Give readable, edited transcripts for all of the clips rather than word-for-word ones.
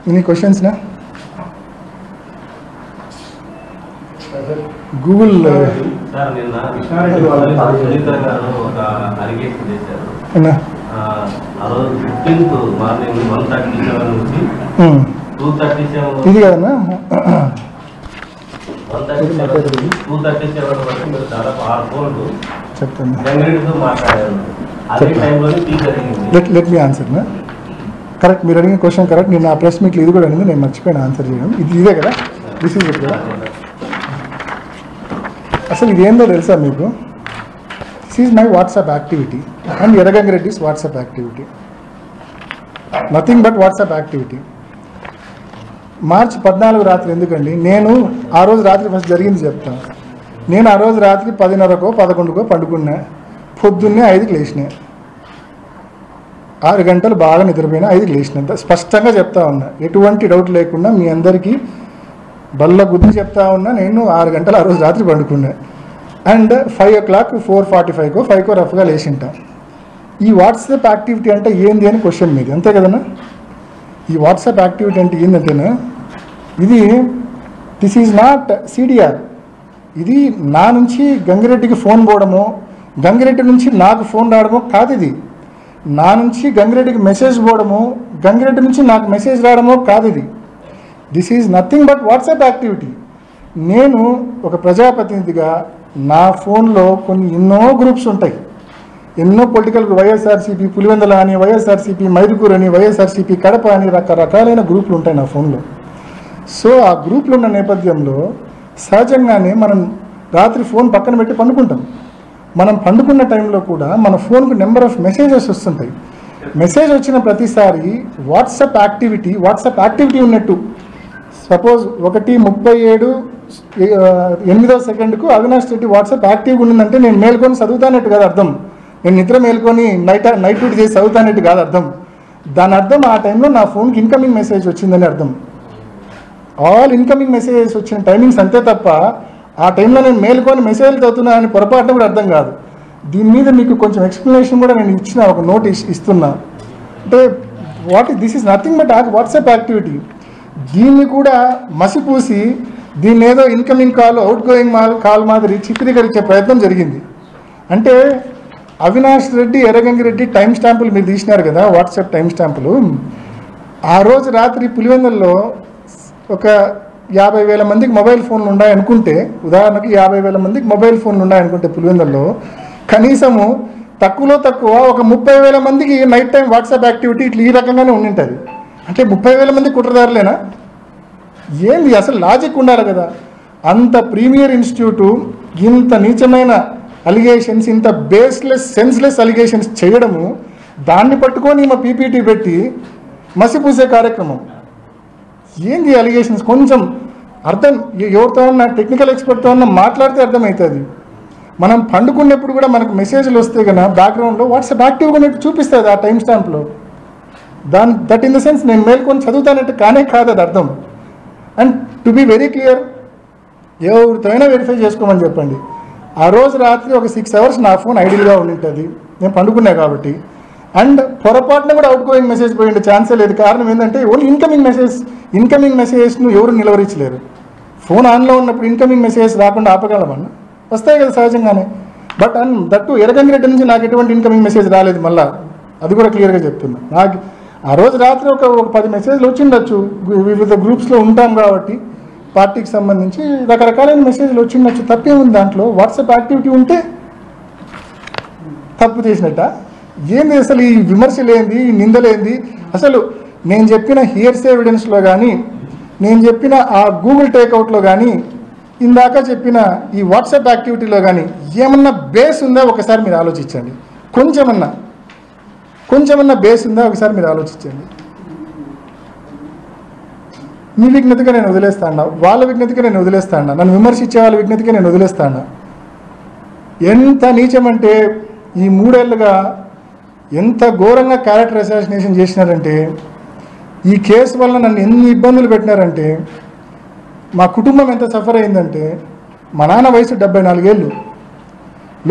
Any questions నా? Google sir నిన్న సునీత గారు ఒక అలిగేషన్ చేశారు. ఆ రోజు 15th మార్నింగ్ 1:37 నుంచి 2:37 ఇది కదన్నా 2:37 వరకు మీరు దాదాపు 6 ఫోన్లు చెప్తాను. గంగిరెడ్డితో మాట్లాడారు. అదే టైంలోనే టీ జరిగింది. లెట్ మీ ఆన్సర్ నా. కరెక్ట్, మీరు అడిగిన క్వశ్చన్ కరెక్ట్. నేను ఆ ప్రెస్ మీట్లో ఇది కూడా అడిగింది, నేను మర్చిపోయాను ఆన్సర్ చేయడం. ఇదే కదా, దిస్ ఈజ్ ఇట్ కదా. అసలు ఇదేందో తెలుసా మీకు? This is my WhatsApp activity and ఎర్రగంగిరెడ్డిస్ WhatsApp activity. Nothing but WhatsApp activity. మార్చి 14 రాత్రి ఎందుకండి, నేను ఆ రోజు రాత్రి ఫస్ట్ జరిగింది చెప్తాను. నేను ఆ రోజు రాత్రి 10:30కో 11కో పండుకున్నా. పొద్దున్నే 5కి లేచినా. 6 గంటలు బాగా నిద్రపోయినా, 5కి లేచినంత స్పష్టంగా చెప్తా ఉన్నా, ఎటువంటి డౌట్ లేకుండా మీ అందరికీ బల్ల గుద్ది చెప్తా ఉన్నా. నేను 6 గంటలు ఆ రోజు రాత్రి పండుకున్నా. అండ్ 5 o'clock 4:45కో 5కో రఫ్గా లేచింటా. ఈ వాట్సాప్ యాక్టివిటీ అంటే ఏంది అని క్వశ్చన్ మీది, అంతే కదన్నా? ఈ వాట్సాప్ యాక్టివిటీ అంటే ఏంటంటేనా, ఇది దిస్ ఈజ్ నాట్ సిడిఆర్. ఇది నా నుంచి గంగిరెడ్డికి ఫోన్ పోవడమో, గంగిరెడ్డి నుంచి నాకు ఫోన్ రావడమో కాదు. ఇది నా నుంచి గంగిరెడ్డికి మెసేజ్ పోవడమో, గంగిరెడ్డి నుంచి నాకు మెసేజ్ రావడమో కాదు. ఇది this is nothing but WhatsApp activity. నేను ఒక ప్రజాప్రతినిధిగా నా ఫోన్లో ఎన్నో గ్రూప్స్ ఉంటాయి. ఎన్నో పొలిటికల్, వైఎస్ఆర్సీపీ పులివెందల అని, వైఎస్ఆర్సీపీ మైదుకూరు అని, వైఎస్ఆర్సీపీ కడప అని రకరకాలైన గ్రూపులు ఉంటాయి నా ఫోన్లో. సో ఆ గ్రూపులు ఉన్న నేపథ్యంలో సహజంగానే మనం రాత్రి ఫోన్ పక్కన పెట్టి పండుకుంటాం. మనం పండుకున్న టైంలో కూడా మన ఫోన్కు నెంబర్ ఆఫ్ మెసేజెస్ వస్తుంటాయి. మెసేజ్ వచ్చిన ప్రతిసారి వాట్సాప్ యాక్టివిటీ ఉన్నట్టు. సపోజ్ 1:37 అవినాష్ రెడ్డి వాట్సాప్ యాక్టివ్గా ఉండిందంటే నేను మేల్కొని చదువుతానట్టు కాదు అర్థం. నేను నిద్ర మేల్కొని నైట్ డ్యూటీ చేసి చదువుతానట్టు కాదు అర్థం. దాని అర్థం ఆ టైంలో నా ఫోన్కి ఇన్కమింగ్ మెసేజ్ వచ్చిందని అర్థం. ఆల్ ఇన్కమింగ్ మెసేజెస్ వచ్చిన టైమింగ్స్ అంతే తప్ప ఆ టైంలో నేను మేల్కొని మెసేజ్లు చదువుతున్నా అని పొరపాటున కూడా అర్థం కాదు. దీని మీద మీకు కొంచెం ఎక్స్ప్లెనేషన్ కూడా నేను ఇచ్చిన, ఒక నోట్ ఇస్తున్నా. అంటే this is nothing but WhatsApp activity. దీన్ని కూడా మసిపూసి దీన్ని ఏదో incoming call, out going call మాదిరి చిత్రీకరించే ప్రయత్నం జరిగింది. అంటే అవినాష్ రెడ్డి, ఎర్రగంగిరెడ్డి టైం స్టాంపులు మీరు తీసినారు కదా, వాట్సాప్ టైం స్టాంపులు. ఆ రోజు రాత్రి పులివెందుల్లో ఒక 50,000 మందికి మొబైల్ ఫోన్లు ఉన్నాయనుకుంటే, ఉదాహరణకి 50,000 మందికి మొబైల్ ఫోన్లు ఉన్నాయనుకుంటే పులివెందుల్లో కనీసము తక్కువలో తక్కువ ఒక 30,000 మందికి నైట్ టైం వాట్సాప్ యాక్టివిటీ ఇట్లా ఈ రకంగానే ఉండింటుంది. అంటే 30,000 మంది కుట్రదారులేనా? ఏంది అసలు లాజిక్ ఉండాలి కదా. అంత ప్రీమియర్ ఇన్స్టిట్యూటు ఇంత నీచమైన అలిగేషన్స్, ఇంత బేస్లెస్ సెన్స్లెస్ అలిగేషన్స్ చేయడము, దాన్ని పట్టుకొని మా పీపీటీ పెట్టి మసిపూసే కార్యక్రమం. ఏంది అలిగేషన్స్? కొంచెం అర్థం, ఎవరితో ఉన్న టెక్నికల్ ఎక్స్పర్ట్తో ఉన్న మాట్లాడితే అర్థమవుతుంది. మనం పండుకున్నప్పుడు కూడా మనకు మెసేజ్లు వస్తే కన్నా బ్యాక్గ్రౌండ్లో వాట్సాప్ యాక్టివ్గా ఉన్నట్టు చూపిస్తుంది ఆ టైం స్టాంప్లో. దట్ ఇన్ ద సెన్స్ నేను మేల్కొని చదువుతానంటే కానే కాదు అది అర్థం. And to be very clear, ఎవరితో అయినా వెరిఫై చేసుకోమని చెప్పండి. ఆ రోజు రాత్రి ఒక 6 hours నా ఫోన్ ఐడియల్గా ఉండింటుంది, నేను పండుకున్నా కాబట్టి. అండ్ పొరపాటున కూడా అవుట్ గోయింగ్ మెసేజ్ పోయిండే ఛాన్సే లేదు. కారణం ఏంటంటే ఓన్లీ ఇన్కమింగ్ మెసేజెస్ను ఎవరు నిలవరించలేరు. ఫోన్ ఆన్లో ఉన్నప్పుడు ఇన్కమింగ్ మెసేజ్ రాకుండా ఆపగలమన్నా, వస్తాయి కదా సహజంగానే. బట్ దట్టు ఎర్రగంగిరెడ్డి నుంచి నాకు ఎటువంటి ఇన్కమింగ్ మెసేజ్ రాలేదు. మళ్ళీ అది కూడా క్లియర్గా చెప్తున్నా. నాకు ఆ రోజు రాత్రి ఒక 10 మెసేజ్లు వచ్చిండొచ్చు. వివిధ గ్రూప్స్లో ఉంటాం కాబట్టి పార్టీకి సంబంధించి రకరకాలైన మెసేజ్లు వచ్చిండొచ్చు. తప్పేముంది దాంట్లో? వాట్సాప్ యాక్టివిటీ ఉంటే తప్పు చేసినట్ట? ఏంది అసలు ఈ విమర్శలేంది, ఈ నిందలేంది? అసలు నేను చెప్పిన హియర్స్ ఎవిడెన్స్లో కానీ, నేను చెప్పిన ఆ గూగుల్ టేక్అవుట్లో కానీ, ఇందాక చెప్పిన ఈ వాట్సాప్ యాక్టివిటీలో కానీ ఏమన్నా బేస్ ఉందా ఒకసారి మీరు ఆలోచించండి. కొంచెమన్నా బేస్ ఉందా ఒకసారి మీరు ఆలోచించండి. మీ విజ్ఞతగా నేను వదిలేస్తాను, వాళ్ళ విజ్ఞతగా నేను వదిలేస్తాను, నన్ను విమర్శించే వాళ్ళ విజ్ఞతగా నేను వదిలేస్తాను. ఎంత నీచమంటే ఈ 3 ఏళ్ళుగా ఎంత ఘోరంగా క్యారెక్టర్ అసాసినేషన్ చేసినారంటే, ఈ కేసు వల్ల నన్ను ఎన్ని ఇబ్బందులు పెట్టినారంటే, మా కుటుంబం ఎంత సఫర్ అయిందంటే, మా నాన్న వయసు 74 ఏళ్ళు,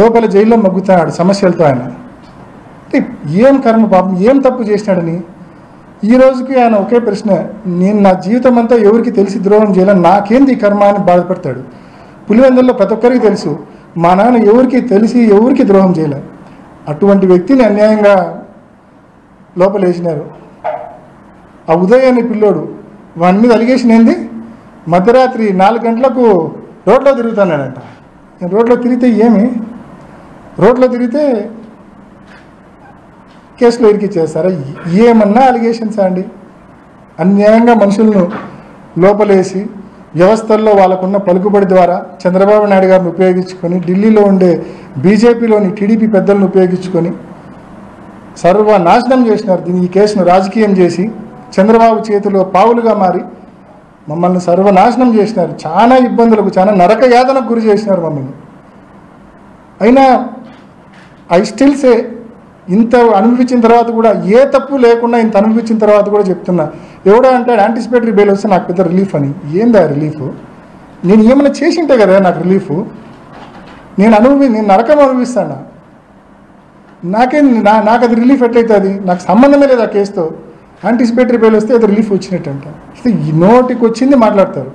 లోపల జైల్లో మగ్గుతున్నాడు సమస్యలతో. ఆయన ఏం కర్మ పాపం, ఏం తప్పు చేసినాడని ఈ రోజుకి ఆయన ఒకే ప్రశ్న, నేను నా జీవితం అంతా ఎవరికి తెలిసి ద్రోహం చేయాలని, నాకేంది ఈ కర్మ అని బాధపడతాడు. పులివెందుల్లో ప్రతి ఒక్కరికి తెలుసు మా నాన్న ఎవరికి తెలిసి ఎవరికి ద్రోహం చేయలే. అటువంటి వ్యక్తిని అన్యాయంగా లోపలేసినారు. ఆ ఉదయ్ అనే పిల్లోడు, వాని మీద అలిగేషన్ ఏంది, మధ్యరాత్రి 4 గంటలకు రోడ్లో తిరుగుతున్నాడంట. రోడ్లో తిరిగితే ఏమి, రోడ్లో తిరిగితే కేసులో ఇరికిచ్చేస్తారా? ఏమన్నా అలిగేషన్స్ అండి. అన్యాయంగా మనుషులను లోపలేసి వ్యవస్థల్లో వాళ్ళకున్న పలుకుబడి ద్వారా చంద్రబాబు నాయుడు గారిని ఉపయోగించుకొని, ఢిల్లీలో ఉండే బీజేపీలోని టీడీపీ పెద్దలను ఉపయోగించుకొని సర్వనాశనం చేసినారు. ఈ కేసును రాజకీయం చేసి చంద్రబాబు చేతిలో పావులుగా మారి మమ్మల్ని సర్వనాశనం చేసినారు. చాలా ఇబ్బందులకు, చాలా నరక యాతనకు గురి చేసినారు మమ్మల్ని. అయినా ఐ స్టిల్ సే, ఇంత అనుభవించిన తర్వాత కూడా, ఏ తప్పు లేకుండా ఇంత అనుభవించిన తర్వాత కూడా చెప్తున్నా, ఎవడో అంటాడు యాంటిసిపేటరీ బెయిల్ వస్తే నాకు పెద్ద రిలీఫ్ అని. ఏందా రిలీఫ్? నేను ఏమైనా చేసింటే కదా నాకు రిలీఫ్. నేను నరకం అనుభవిస్తాను. నాకు అది రిలీఫ్ ఎట్లయితుంది? నాకు సంబంధమే లేదు ఆ కేసుతో. యాంటిసిపేటరీ బెయిల్ వస్తే అది రిలీఫ్ వచ్చినట్టు అంట. ఈ నోటికి వచ్చింది మాట్లాడతారు.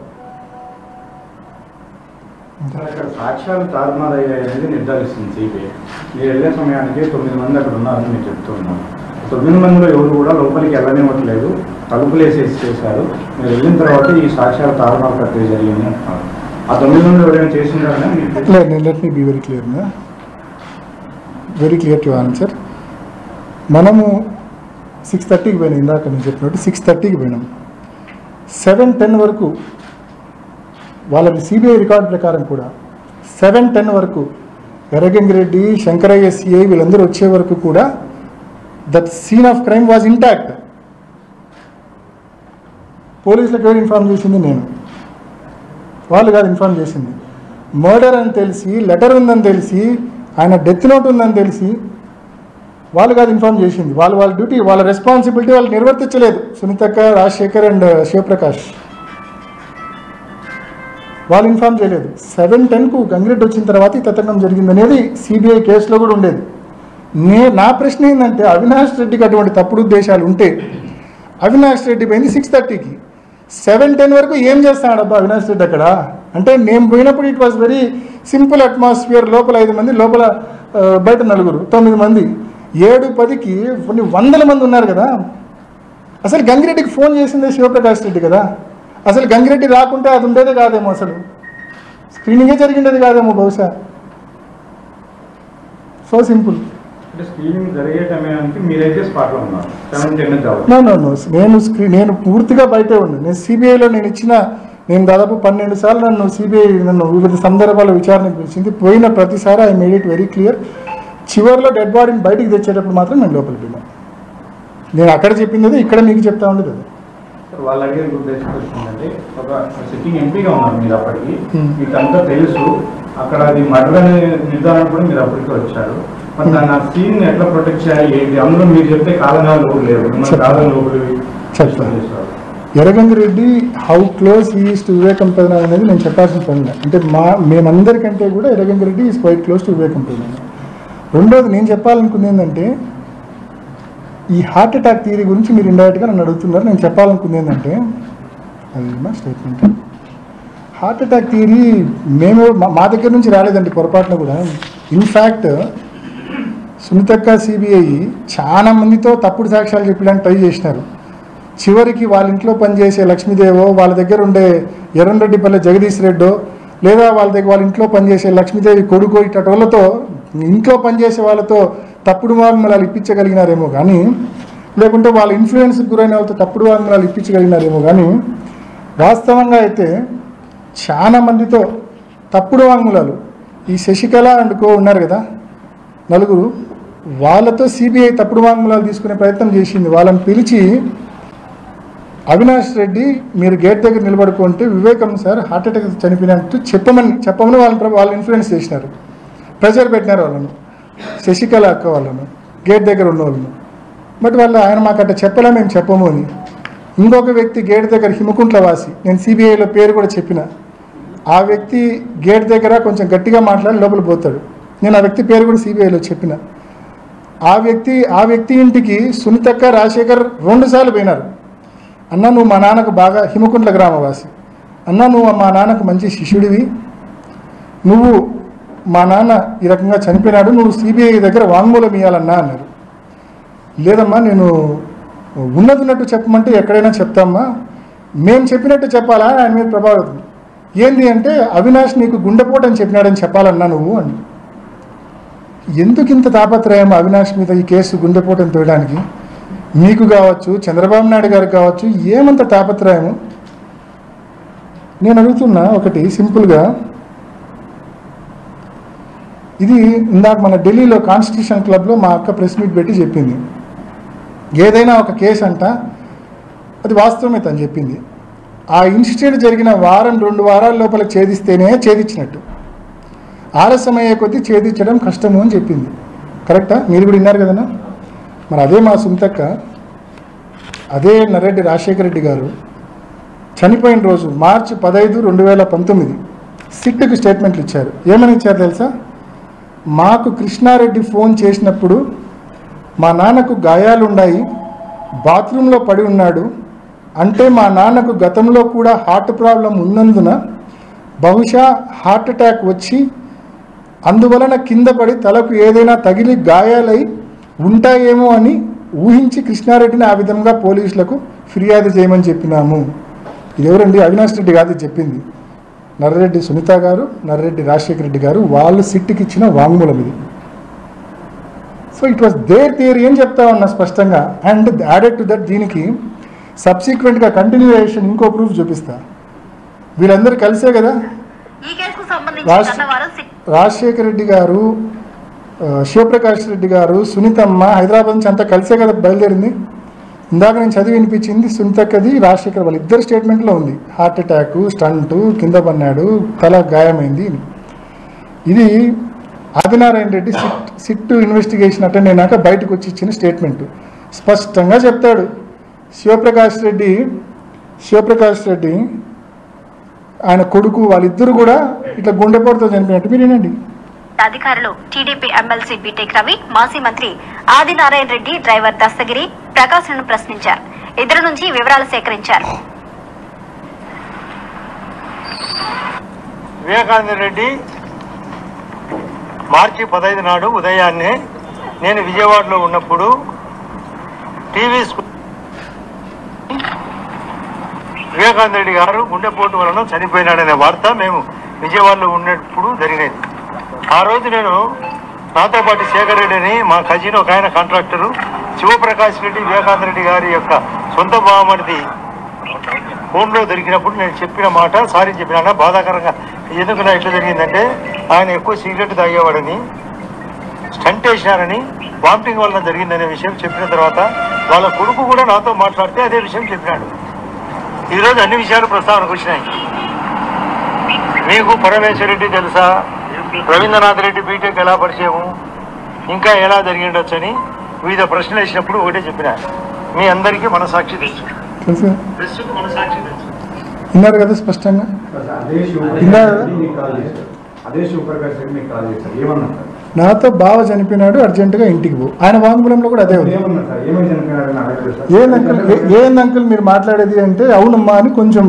సాక్ష్యాలు తారుమారయ్యాయి అనేది నిర్ధారిస్తుంది సిబిఐ. మీరు వెళ్ళే సమయానికి 9 మంది అక్కడ ఉన్నారని మీరు చెప్తూ ఉన్నారు. 9 మందిలో ఎవరు కూడా లోపలికి వెళ్ళనివ్వట్లేదు, తలుపులు వేసేసి చేశారు. మీరు వెళ్ళిన తర్వాత ఈ సాక్ష్యాలు తారుమారు ప్రక్రియ జరిగింది అంటున్నారు. ఆ 9 మంది ఎవరైనా చేసింటారని let me be very clear to answer. మనము 6:30కి పోయినాం. ఇందాక నేను చెప్పినట్టు 6:30కి పోయినాం. 7:10 వరకు వాళ్ళకి సిబిఐ రికార్డు ప్రకారం కూడా 7:10 వరకు ఎర్రగంగిరెడ్డి, శంకరయ్య సిఐ వీళ్ళందరూ వచ్చే వరకు కూడా that scene of crime was intact. పోలీసులకు ఎవరు ఇన్ఫార్మ్ చేసింది? నేను. వాళ్ళు కాదు ఇన్ఫార్మ్ చేసింది. మర్డర్ అని తెలిసి, లెటర్ ఉందని తెలిసి, ఆయన డెత్ నోట్ ఉందని తెలిసి వాళ్ళు కాదు ఇన్ఫార్మ్ చేసింది. వాళ్ళ డ్యూటీ, వాళ్ళ రెస్పాన్సిబిలిటీ వాళ్ళు నిర్వర్తించలేదు. సునీతక్క, రాజశేఖర్ అండ్ శివప్రకాష్ వాళ్ళు ఇన్ఫార్మ్ చేయలేదు. 7:10కు గంగిరెడ్డి వచ్చిన తర్వాత ఈ తతంగం జరిగిందనేది సిబిఐ కేసులో కూడా ఉండేది. నా ప్రశ్న ఏంటంటే, అవినాష్ రెడ్డికి అటువంటి తప్పుడు ఉద్దేశాలు ఉంటే అవినాష్ రెడ్డి పోయింది 6:30కి. 7:10 వరకు ఏం చేస్తాడబ్బా అవినాష్ రెడ్డి అక్కడ? అంటే నేను పోయినప్పుడు it was very simple atmosphere. లోపల 5 మంది, లోపల బయట 4, 9 మంది. 7:10కి కొన్ని 100 మంది ఉన్నారు కదా. అసలు గంగిరెడ్డికి ఫోన్ చేసిందే శివప్రకాష్ రెడ్డి కదా. అసలు గంగిరెడ్డి రాకుంటే అది ఉండేదే కాదేమో, అసలు స్క్రీనింగే జరిగిండేది కాదేమో బహుశా. So simple. స్క్రీనింగ్ జరిగే సమయానికి మీరైతే స్పాట్లో ఉన్నారు. నేను పూర్తిగా బయటే ఉన్నాను. నేను సిబిఐలో నేను దాదాపు 12 సార్లు సిబిఐ నన్ను వివిధ సందర్భాల్లో విచారణకు పిలిచింది. పోయిన ప్రతిసారి I made it very clear. చివరిలో డెడ్ బాడీని బయటికి తెచ్చేటప్పుడు మాత్రం నేను లోపలికి వెళ్ళాను. నేను అక్కడ చెప్పింది ఇక్కడ మీకు చెప్తా ఉండేది అది. వాళ్ళు అడిగే ఉద్దేశం వచ్చిందంటే, ఒక సిట్టింగ్ ఎంపీగా ఉన్నారు మీరు అప్పటికి, మీకు అంతా తెలుసు. అక్కడ అది మర్డర్ అనే నిర్ధారణ కూడా మీరు అప్పటికే వచ్చారు. మరి దాన్ని ఆ సీన్ ఎట్లా ప్రొటెక్ట్ చేయాలి ఏంటి? అందులో మీరు చెప్తే కాదనా లోపల లేదు, కాదని లోపలి చెప్తాను. Erra Gangi Reddy how close is to వివేకం ప్రధాన అనేది నేను చెప్పాల్సిన పని. అంటే మేమందరికంటే కూడా Erra Gangi Reddy is quiet close to వివేకం ప్రధాన. రెండోది నేను చెప్పాలనుకుంది ఏంటంటే, ఈ హార్ట్ అటాక్ థియరీ గురించి మీరు ఇండైరెక్ట్గా నన్ను అడుగుతున్నారు. నేను చెప్పాలనుకుంది ఏంటంటే, అది మా స్టేట్మెంట్. హార్ట్ అటాక్ థియరీ మా దగ్గర నుంచి రాలేదండి పొరపాటున కూడా. ఇన్ఫ్యాక్ట్ సునీతక్క సిబిఐ చాలా మందితో తప్పుడు సాక్ష్యాలు చెప్పడానికి ట్రై చేసినారు. చివరికి వాళ్ళ ఇంట్లో పనిచేసే లక్ష్మీదేవో, వాళ్ళ దగ్గర ఉండే ఎర్రంరెడ్డిపల్లె జగదీష్ రెడ్డో, లేదా వాళ్ళ ఇంట్లో పనిచేసే లక్ష్మీదేవి కొడుకో, ఇట్టటి వాళ్ళతో, ఇంట్లో పనిచేసే వాళ్ళతో తప్పుడు వాంగ్మూలాలు ఇప్పించగలిగినారేమో కానీ, లేకుంటే వాళ్ళ ఇన్ఫ్లుయెన్స్కి గురైన వాళ్ళతో తప్పుడు వాంగ్మూలాలు ఇప్పించగలిగినారేమో కానీ, వాస్తవంగా అయితే చాలా మందితో తప్పుడు వాంగ్మూలాలు, ఈ శశికళ అండ్ కో ఉన్నారు కదా 4, వాళ్ళతో సిబిఐ తప్పుడు వాంగ్మూలాలు తీసుకునే ప్రయత్నం చేసింది. వాళ్ళని పిలిచి, అవినాష్ రెడ్డి మీరు గేట్ దగ్గర నిలబడుకుంటే వివేకం సార్ హార్ట్ అటాక్ చనిపోయినట్టు చెప్పమని వాళ్ళు ఇన్ఫ్లుయెన్స్ చేసినారు. ప్రెషర్ పెట్టినారు వాళ్ళను, శశికళ అక్క వాళ్ళను, గేట్ దగ్గర ఉన్న వాళ్ళను. బట్ ఆయన మాకు అట్లా చెప్పలే, మేము చెప్పము అని. ఇంకొక వ్యక్తి గేట్ దగ్గర హిమకుంట్ల వాసి, నేను సిబిఐలో పేరు కూడా చెప్పిన, ఆ వ్యక్తి గేట్ దగ్గర కొంచెం గట్టిగా మాట్లాడి లోపల పోతాడు. నేను ఆ వ్యక్తి పేరు కూడా సిబిఐలో చెప్పిన. ఆ వ్యక్తి ఇంటికి సునీతక్క రాజశేఖర్ 2 సార్లు పోయినారు. అన్న నువ్వు మా నాన్నకు బాగా, హిమకుంట్ల గ్రామవాసి, అన్న నువ్వు మా నాన్నకు మంచి శిష్యుడివి, నువ్వు మా నాన్న ఈ రకంగా చనిపోయినాడు, నువ్వు సిబిఐ దగ్గర వాంగ్మూలం ఇవ్వాలన్నా అన్నారు. లేదమ్మా, నేను ఉన్నట్టు చెప్పమంటే ఎక్కడైనా చెప్తామ్మా, మేము చెప్పినట్టు చెప్పాలా ఆయన మీద ప్రభావితం. ఏంది అంటే అవినాష్ నీకు గుండెపోటు అని చెప్పినాడని చెప్పాలన్నా నువ్వు అని. ఎందుకు ఇంత తాపత్రయం అవినాష్ మీద ఈ కేసు గుండెపోటుని తోయడానికి? మీకు కావచ్చు, చంద్రబాబు నాయుడు గారికి కావచ్చు, ఏమంత తాపత్రయము? నేను అడుగుతున్నా ఒకటి సింపుల్గా, ఇది ఇందాక మన ఢిల్లీలో కాన్స్టిట్యూషన్ క్లబ్లో మా అక్క ప్రెస్ మీట్ పెట్టి చెప్పింది. ఏదైనా ఒక కేసు అంట అది వాస్తవమే తను చెప్పింది. ఆ ఇన్సిడెంట్ జరిగిన 1-2 వారాల లోపల ఛేదిస్తేనే ఛేదించినట్టు, ఆలస్యం అయ్యే కొద్దీ ఛేదించడం కష్టము అని చెప్పింది. కరెక్టా? మీరు కూడా విన్నారు కదన్నా. మరి అదే మా సునీతక్క, అదే నర్రెడ్డి రాజశేఖర రెడ్డి గారు చనిపోయిన రోజు మార్చి 15, 2019 సిట్కి స్టేట్మెంట్లు ఇచ్చారు. ఏమని ఇచ్చారు తెలుసా? మాకు కృష్ణారెడ్డి ఫోన్ చేసినప్పుడు మా నాన్నకు గాయాలున్నాయి, బాత్రూంలో పడి ఉన్నాడు అంటే మా నాన్నకు గతంలో కూడా హార్ట్ ప్రాబ్లం ఉన్నందున బహుశా హార్ట్ అటాక్ వచ్చి అందువలన కింద పడి తలకు ఏదైనా తగిలి గాయాలై ఉంటాయేమో అని ఊహించి కృష్ణారెడ్డిని ఆ విధంగా పోలీసులకు ఫిర్యాదు చేయమని చెప్పినాము. ఇది ఎవరండి? అవినాష్ రెడ్డి కాదు చెప్పింది, నర్రెడ్డి సునీత గారు, నర్రెడ్డి రాజశేఖర రెడ్డి గారు. వాళ్ళు సిట్కి ఇచ్చిన వాంగ్మూలం ఇది. So it was their theory అని చెప్తా ఉన్నా స్పష్టంగా. అండ్ యాడెడ్ టు దట్ దీనికి సబ్సిక్వెంట్గా కంటిన్యూయేషన్ ఇంకో ప్రూఫ్ చూపిస్తా. వీళ్ళందరూ కలిసే కదా రాజశేఖర రెడ్డి గారు, శివప్రకాష్ రెడ్డి గారు, సునీతమ్మ హైదరాబాద్ నుంచి అంతా కలిసే కదా బయలుదేరింది. ఇందాక నేను చదివి వినిపించింది సునీతక్కది, రాజశేఖర్ వాళ్ళ ఇద్దరు స్టేట్మెంట్లో ఉంది. హార్ట్ అటాక్, స్టంటు, కింద పన్నాడు, తల గాయమైంది. ఇది Adinarayana Reddy SIT investigation attend అయినాక బయటకు వచ్చి ఇచ్చిన స్టేట్మెంట్ స్పష్టంగా చెప్తాడు. శివప్రకాష్ రెడ్డి ఆయన కొడుకు వాళ్ళిద్దరు కూడా ఇట్లా గుండెపోటుతో చనిపోయినట్టు మీరు వినండి. అధికారులు టీడీపీ ఎమ్మెల్సీ బీటెక్ రవి, మాజీ మంత్రి ఆదినారాయణ రెడ్డి, డ్రైవర్ దస్తగిరి ప్రకాశ్లను ప్రశ్నించారు. ఇద్దరు నుంచి వివరాలు సేకరించారు. వివేకానంద రెడ్డి మార్చి 15 నాడు ఉదయాన్నే నేను విజయవాడలో ఉన్నప్పుడు టీవీ వివేకానంద రెడ్డి గారు గుండెపోటు వలన చనిపోయినాడనే వార్త మేము విజయవాడలో ఉన్నప్పుడు జరిగినది. ఆ రోజు నేను నాతో పాటు శేఖర్ రెడ్డి అని మా కజిన్ ఒక ఆయన కాంట్రాక్టరు, శివప్రకాష్ రెడ్డి వివేకానంద రెడ్డి గారి యొక్క సొంత బావమరిది ఫోన్లో దొరికినప్పుడు నేను చెప్పిన మాట సారీ చెప్పినా బాధాకరంగా. ఎందుకు నా ఇట్లా జరిగిందంటే ఆయన ఎక్కువ సిగరెట్ తాగేవాడని, స్టంట్ వేసినారని, వామిటింగ్ వలన జరిగిందనే విషయం చెప్పిన తర్వాత వాళ్ళ కొడుకు కూడా నాతో మాట్లాడితే అదే విషయం చెప్పినాడు. ఈరోజు అన్ని విషయాలు ప్రస్తావనకు వచ్చినాయి. మీకు పరమేశ్వర రెడ్డి తెలుసా, రవీంద్రనాథ్ రెడ్డి బీటెక్ ఎలా పరిచయము, ఇంకా ఎలా జరిగి ఉండొచ్చు అని వివిధ ప్రశ్నలు వేసినప్పుడు ఒకటే చెప్పిన, మీ అందరికీ మనసాక్షి తెలుసు, మనసాక్షి తెలుసు విన్నారు కదా స్పష్టంగా. నాతో బావ చనిపోయినాడు, అర్జెంటుగా ఇంటికి పో. ఆయన వాంగ్మూలంలో కూడా అదే ఉంది. ఏంది అంకుల్ మీరు మాట్లాడేది అంటే అవునమ్మా అని కొంచెం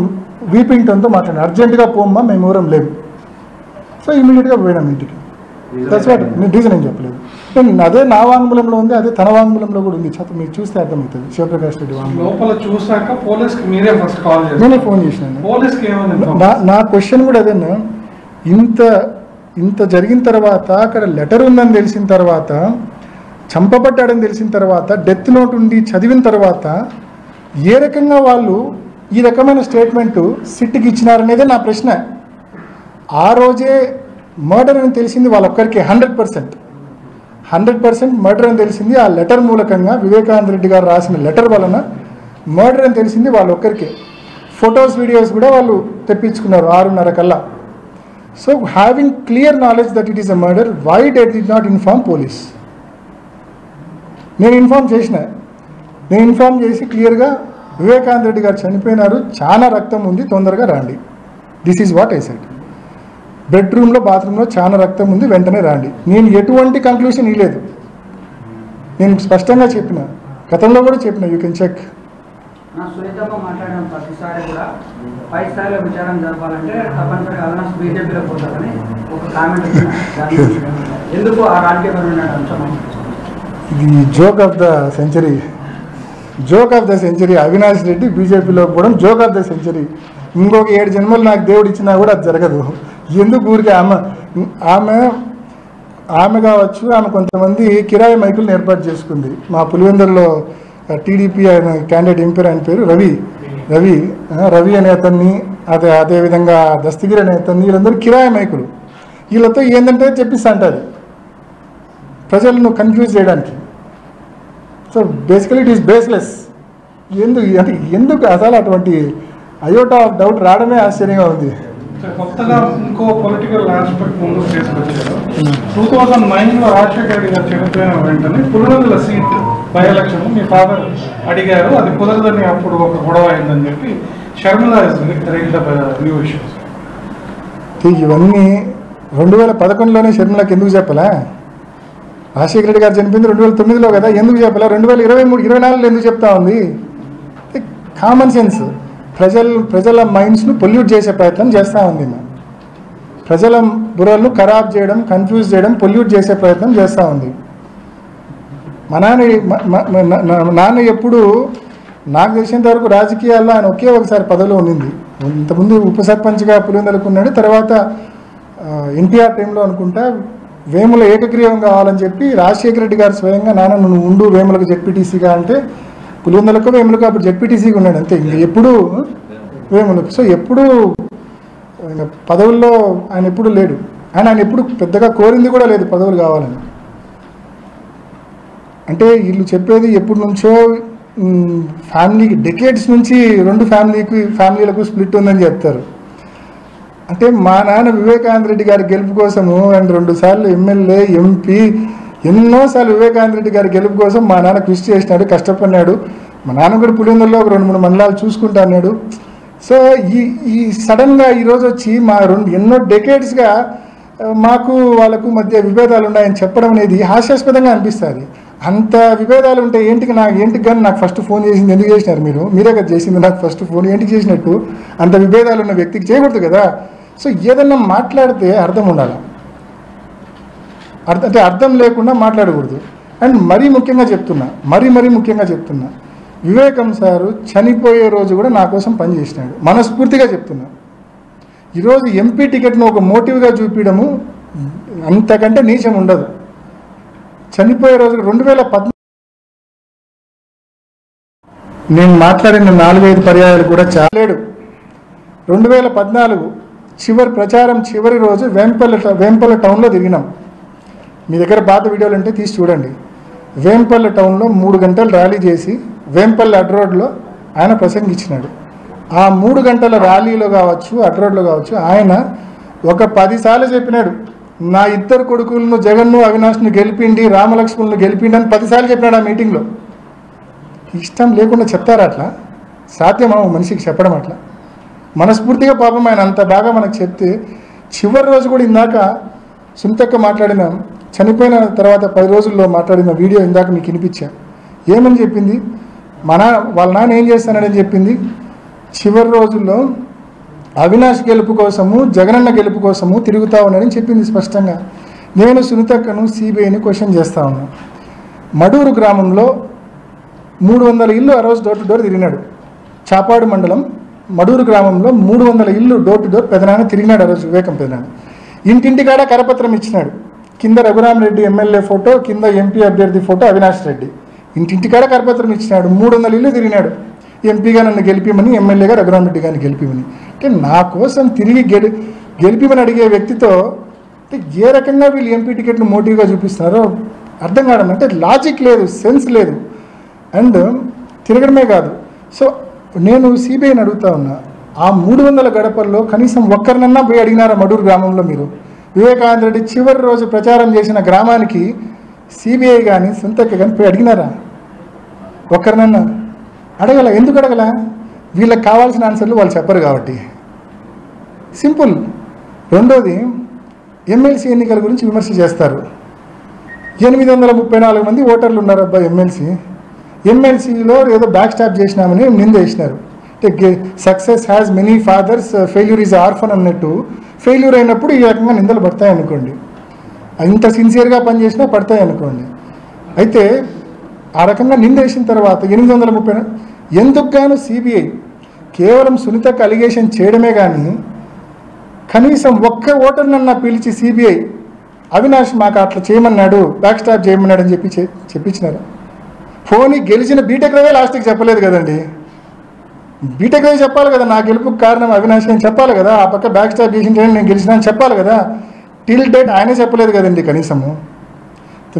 వీపింగ్ టోన్తో మాట్లాడాను. అర్జెంటుగా పోమ్మా, మేము ఊరం లేము. సో ఇమీడియట్గా పోయినాం ఇంటికి. That's what. నేను రీజన్ ఏం చెప్పలేదు. అదే నా వాంగ్మూలంలో ఉంది, అదే తన వాంగ్మూలంలో కూడా ఉంది. మీరు చూస్తే అర్థమవుతుంది. శివప్రకాష్ రెడ్డి నేనే ఫోన్ చేసినాను. నా క్వశ్చన్ కూడా అదేనా, ఇంత జరిగిన తర్వాత, అక్కడ లెటర్ ఉందని తెలిసిన తర్వాత, చంపబడ్డాడని తెలిసిన తర్వాత, డెత్ నోట్ ఉండి చదివిన తర్వాత ఏ రకంగా వాళ్ళు ఈ రకమైన స్టేట్మెంటు సిట్కి ఇచ్చినారనేదే నా ప్రశ్న. ఆ రోజే మర్డర్ అని తెలిసింది వాళ్ళొక్కరికి 100% మర్డర్ అని తెలిసింది. ఆ లెటర్ మూలకంగా వివేకానంద రెడ్డి గారు రాసిన లెటర్ వలన మర్డర్ అని తెలిసింది వాళ్ళొక్కరికి. ఫొటోస్, వీడియోస్ కూడా వాళ్ళు తెప్పించుకున్నారు 6:30 కల్లా. So having clear knowledge that it is a murder, why did not inform police? నేను ఇన్ఫార్మ్ చేసి క్లియర్గా వివేకానంద రెడ్డి గారు చనిపోయినారు, చాలా రక్తం ఉంది, తొందరగా రండి. This is what I said. బెడ్రూమ్లో, బాత్రూంలో చాలా రక్తం ఉంది, వెంటనే రండి. నేను ఎటువంటి కంక్లూషన్ ఇవ్వలేదు. నేను స్పష్టంగా చెప్పిన, గతంలో కూడా చెప్పిన, యూ కెన్ చెక్. సునీతమ్మ మాట్లాడిన ప్రతిసారి కూడా పై స్థాయిలో విచారణ జరపాలంటే తప్పనిసరిగా అవినాష్ బీజేపీలో పోతారని ఒక కామెంట్ వచ్చింది. ఎందుకు ఆ రాజకీయపరమైన అంశం? ఇది joke of the century, joke of the century. Avinash Reddy బీజేపీలో పోవడం జోక్ ఆఫ్ ద సెంచరీ. ఇంకొక 7 జన్మలు నాకు దేవుడు ఇచ్చినా కూడా అది జరగదు. ఎందుకు ఊరికి ఆమె కావచ్చు, ఆమె కొంతమంది కిరాయి మైకులను ఏర్పాటు చేసుకుంది. మా పులివెందుల్లో టీడీపీ ఆయన క్యాండిడేట్ ఎంపీర్, ఆయన పేరు రవి అనే అతన్ని, అదేవిధంగా దస్తగిరి అనే అతన్ని, వీళ్ళందరూ కిరాయి మైకులు. వీళ్ళతో ఏంటంటే చెప్పిస్తా అంటారు ప్రజలను కన్ఫ్యూజ్ చేయడానికి. So basically it is baseless. ఎందుకు అసలు అటువంటి అయోటా ఆఫ్ డౌట్ రావడమే ఆశ్చర్యంగా ఉంది. కొత్తగా ఇంకో పొలిటికల్ ఆస్పెక్ట్ ముందుకు తీసుకొచ్చారు. 2009లో రాజశేఖర రెడ్డి గారు చనిపోయిన వెంటనే Pulivendula seat by election me father అడిగారు, అది కుదరదని అప్పుడు ఒక గొడవ అయిందని చెప్పి షర్మిల న్యూ ఇష్యూస్. ఇవన్నీ 2011లోనే షర్మిలకి ఎందుకు చెప్పలే? రాజశేఖర రెడ్డి గారు చనిపోయింది 2009లో కదా, ఎందుకు చెప్పలే? 2023-24లో ఎందుకు చెప్తా ఉంది? Common sense. ప్రజల మైండ్స్ను పొల్యూట్ చేసే ప్రయత్నం చేస్తూ ఉంది. ప్రజల బుర్రలను ఖరాబ్ చేయడం, కన్ఫ్యూజ్ చేయడం, పొల్యూట్ చేసే ప్రయత్నం చేస్తూ ఉంది. మా నాన్న ఎప్పుడు నాకు తెలిసినంత వరకు రాజకీయాల్లో ఆయన ఒకే ఒకసారి పదవిలో ఉండింది. ఇంతకుముందు ఉప సర్పంచ్గా పులివెందులకు ఉన్నాడు. తర్వాత ఎన్టీఆర్ టైంలో అనుకుంటా వేముల ఏకగ్రీవం కావాలని చెప్పి రాజశేఖర రెడ్డి గారు స్వయంగా నాన్న నువ్వు ఉండు వేములకు జెడ్పీటీసీగా అంటే పులివెందులకు వేములకు అప్పుడు జెడ్పీటీసీగా ఉన్నాడు అంతే. ఇంకా ఎప్పుడు వేములకు. సో ఎప్పుడు పదవుల్లో ఆయన ఎప్పుడు లేడు. ఆయన ఎప్పుడు పెద్దగా కోరింది కూడా లేదు పదవులు కావాలని. అంటే వీళ్ళు చెప్పేది ఎప్పటి నుంచో ఫ్యామిలీకి డెకేడ్స్ నుంచి 2 ఫ్యామిలీలకు స్ప్లిట్ ఉందని చెప్తారు. అంటే మా నాన్న వివేకానంద రెడ్డి గారి గెలుపు కోసము అండ్ 2 సార్లు ఎమ్మెల్యే, ఎంపీ, ఎన్నోసార్లు వివేకానంద రెడ్డి గారి గెలుపు కోసం మా నాన్న కృషి చేసినాడు, కష్టపడినాడు. మా నాన్న కూడా పులివెందుల్లో ఒక 2-3 మండలాలు చూసుకుంటా అన్నాడు. సో ఈ సడన్గా ఈరోజు వచ్చి మా ఎన్నో డెకేడ్స్గా మాకు వాళ్ళకు మధ్య విభేదాలు ఉన్నాయని చెప్పడం అనేది హాస్యాస్పదంగా అనిపిస్తుంది. అంత విభేదాలు ఉంటే ఏంటికి కానీ నాకు ఫస్ట్ ఫోన్ చేసింది ఎందుకు చేసినారు? మీరే కదా చేసింది నాకు ఫస్ట్ ఫోన్. ఏంటికి చేసినట్టు? అంత విభేదాలు ఉన్న వ్యక్తికి చేయకూడదు కదా. సో ఏదన్నా మాట్లాడితే అర్థం ఉండాలి, అంటే అర్థం లేకుండా మాట్లాడకూడదు. అండ్ మరీ ముఖ్యంగా చెప్తున్నా వివేకం సారు చనిపోయే రోజు కూడా నా కోసం పనిచేసినాడు. మనస్ఫూర్తిగా చెప్తున్నా. ఈరోజు ఎంపీ టికెట్ను ఒక మోటివ్గా చూపించడము అంతకంటే నీచం ఉండదు. చనిపోయే రోజు 2014 నేను మాట్లాడిన 4-5 పర్యాయాలు కూడా చాలేడు. 2014 చివరి రోజు వేంపల్లి టౌన్లో తిరిగినాం. మీ దగ్గర పాత వీడియోలు ఉంటే తీసి చూడండి. వేంపల్లి టౌన్లో 3 గంటలు ర్యాలీ చేసి వేంపల్లి అడ్ రోడ్లో ఆయన ప్రసంగించినాడు. ఆ 3 గంటల ర్యాలీలో కావచ్చు, అడ్ రోడ్లో కావచ్చు, ఆయన ఒక 10 సార్లు చెప్పినాడు నా 2 కొడుకులను జగన్ను అవినాష్ను గెలిపిండి, రామలక్ష్మణులను గెలిపిండి అని 10 సార్లు చెప్పినాడు ఆ మీటింగ్లో. ఇష్టం లేకుండా చెప్తారా? అట్లా సాధ్యమా మనిషికి చెప్పడం? అట్లా మనస్ఫూర్తిగా పాపం ఆయన అంత బాగా మనకు చెప్తే చివరి రోజు కూడా ఇందాక సునీతక్క మాట్లాడిన చనిపోయిన తర్వాత 10 రోజుల్లో మాట్లాడిన వీడియో ఇందాక మీకు వినిపించా. ఏమని చెప్పింది? వాళ్ళ నాన్న ఏం చేస్తానని చెప్పింది? చివరి రోజుల్లో అవినాష్ గెలుపు కోసము, జగనన్న గెలుపు కోసము తిరుగుతూ ఉన్నానని చెప్పింది స్పష్టంగా. నేను సునీతక్కను సిబిఐని క్వశ్చన్ చేస్తూ ఉన్నా. మడూరు గ్రామంలో 300 ఇల్లు ఆ రోజు డోర్ టు డోర్ తిరిగినాడు. చాపాడు మండలం మడూరు గ్రామంలో 300 ఇల్లు డోర్ టు డోర్ పెదనాన్న తిరిగినాడు ఆ రోజు వివేకం పెదనాన్న. ఇంటింటికాడ కరపత్రం ఇచ్చినాడు. కింద రఘురామరెడ్డి ఎమ్మెల్యే ఫోటో, కింద ఎంపీ అభ్యర్థి ఫోటో అవినాష్ రెడ్డి. ఇంటింటికాడ కరపత్రం ఇచ్చినాడు. 300 ఇల్లు తిరిగినాడు. ఎంపీగా నన్ను గెలిపిమని, ఎమ్మెల్యేగా రఘురామరెడ్డి గారిని గెలిపిమని. అంటే నా కోసం తిరిగి గెలిపిమని అడిగే వ్యక్తితో అంటే ఏ రకంగా వీళ్ళు ఎంపీ టికెట్ను మోటివ్గా చూపిస్తున్నారో అర్థం కావడం. అంటే లాజిక్ లేదు, సెన్స్ లేదు. అండ్ తిరగడమే కాదు. సో నేను సిబిఐని అడుగుతా ఉన్నా, ఆ 300 గడపల్లో కనీసం ఒక్కరినన్నా పోయి అడిగినారా మడూరు గ్రామంలో? మీరు వివేకానంద రెడ్డి చివరి రోజు ప్రచారం చేసిన గ్రామానికి సిబిఐ కానీ సునీతక్క కానీ పోయి అడిగినారా? ఒక్కరినన్నా అడగల. ఎందుకు అడగల? వీళ్ళకి కావాల్సిన ఆన్సర్లు వాళ్ళు చెప్పరు కాబట్టి. సింపుల్. రెండోది, ఎమ్మెల్సీ ఎన్నికల గురించి విమర్శ చేస్తారు. 834 మంది ఓటర్లు ఉన్నారు అబ్బా ఎమ్మెల్సీలో ఏదో బ్యాక్ స్టాప్ చేసినామని నింద వేసినారు. Success has many fathers, failure is orphan అన్నట్టు ఫెయిల్యూర్ అయినప్పుడు ఈ రకంగా నిందలు పడతాయి అనుకోండి. ఇంత సిన్సియర్గా పనిచేసినా పడతాయి అనుకోండి. అయితే ఆ రకంగా నింద వేసిన తర్వాత 830 ఎందుకు గాను సిబిఐ కేవలం సునీతకు అలిగేషన్ చేయడమే కానీ కనీసం ఒక్క ఓటర్నన్నా పిలిచి సిబిఐ అవినాష్ మాకు అట్లా చేయమన్నాడు, బ్యాక్ స్టాప్ చేయమన్నాడు అని చెప్పించినారు. ఫోని గెలిచిన బీటెక్ రవే లాస్ట్కి చెప్పలేదు కదండి. బీటెక్ రవి చెప్పాలి కదా, నా గెలుపుకు కారణం అవినాష్ అని చెప్పాలి కదా. ఆ పక్క బ్యాక్ స్టాప్ చేసిన నేను గెలిచినా అని చెప్పాలి కదా. టిల్ డేట్ ఆయనే చెప్పలేదు కదండి కనీసము.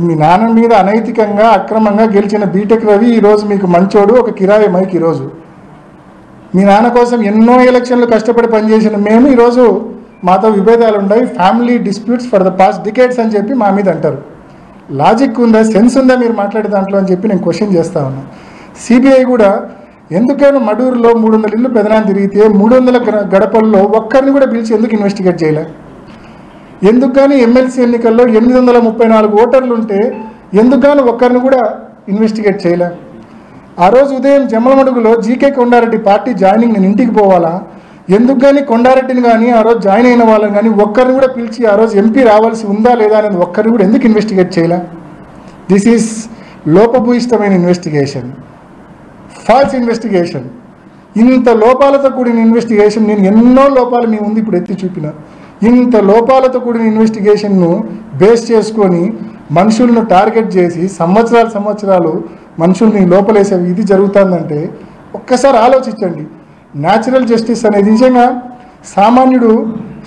మీ నాన్న మీద అనైతికంగా అక్రమంగా గెలిచిన బీటెక్ రవి ఈరోజు మీకు మంచోడు, ఒక కిరాయి మైక్. ఈరోజు మీ నాన్న కోసం ఎన్నో ఎలక్షన్లు కష్టపడి పనిచేసిన మేము ఈరోజు మాతో విభేదాలు ఉన్నాయి, family disputes for the past decades అని చెప్పి మా మీద అంటారు. లాజిక్ ఉందా, సెన్స్ ఉందా మీరు మాట్లాడే దాంట్లో అని చెప్పి నేను క్వశ్చన్ చేస్తా ఉన్నాను. సిబిఐ కూడా ఎందుకైనా మడూరులో 300 ఇళ్ళు పెదనాన్ని తిరిగితే 300 గడపల్లో ఒక్కరిని కూడా పిలిచి ఎందుకు ఇన్వెస్టిగేట్ చేయలే? ఎందుకు కానీ ఎమ్మెల్సీ ఎన్నికల్లో 834 ఓటర్లు ఉంటే ఎందుకు కానీ ఒక్కరిని కూడా ఇన్వెస్టిగేట్ చేయలే? ఆ రోజు ఉదయం జమ్మలమడుగులో జీకే కొండారెడ్డి పార్టీ జాయినింగ్ నేను ఇంటికి పోవాలా, ఎందుకు కానీ కొండారెడ్డిని కానీ ఆ రోజు జాయిన్ అయిన వాళ్ళని కానీ ఒక్కరిని కూడా పిలిచి ఆ రోజు ఎంపీ రావాల్సి ఉందా లేదా అనేది ఒక్కరిని కూడా ఎందుకు ఇన్వెస్టిగేట్ చేయలే? దిస్ ఈజ్ లోపభూయిష్టమైన ఇన్వెస్టిగేషన్, ఫాల్స్ ఇన్వెస్టిగేషన్. ఇంత లోపాలతో కూడిన ఇన్వెస్టిగేషన్ నేను ఎన్నో లోపాలు మీ ముందు ఇప్పుడు ఎత్తి చూపిన. ఇంత లోపాలతో కూడిన ఇన్వెస్టిగేషన్ను బేస్ చేసుకొని మనుషులను టార్గెట్ చేసి సంవత్సరాలు మనుషుల్ని లోపలేసే ఇది జరుగుతుందంటే ఒక్కసారి ఆలోచించండి. న్యాచురల్ జస్టిస్ అనేది నిజంగా సామాన్యుడు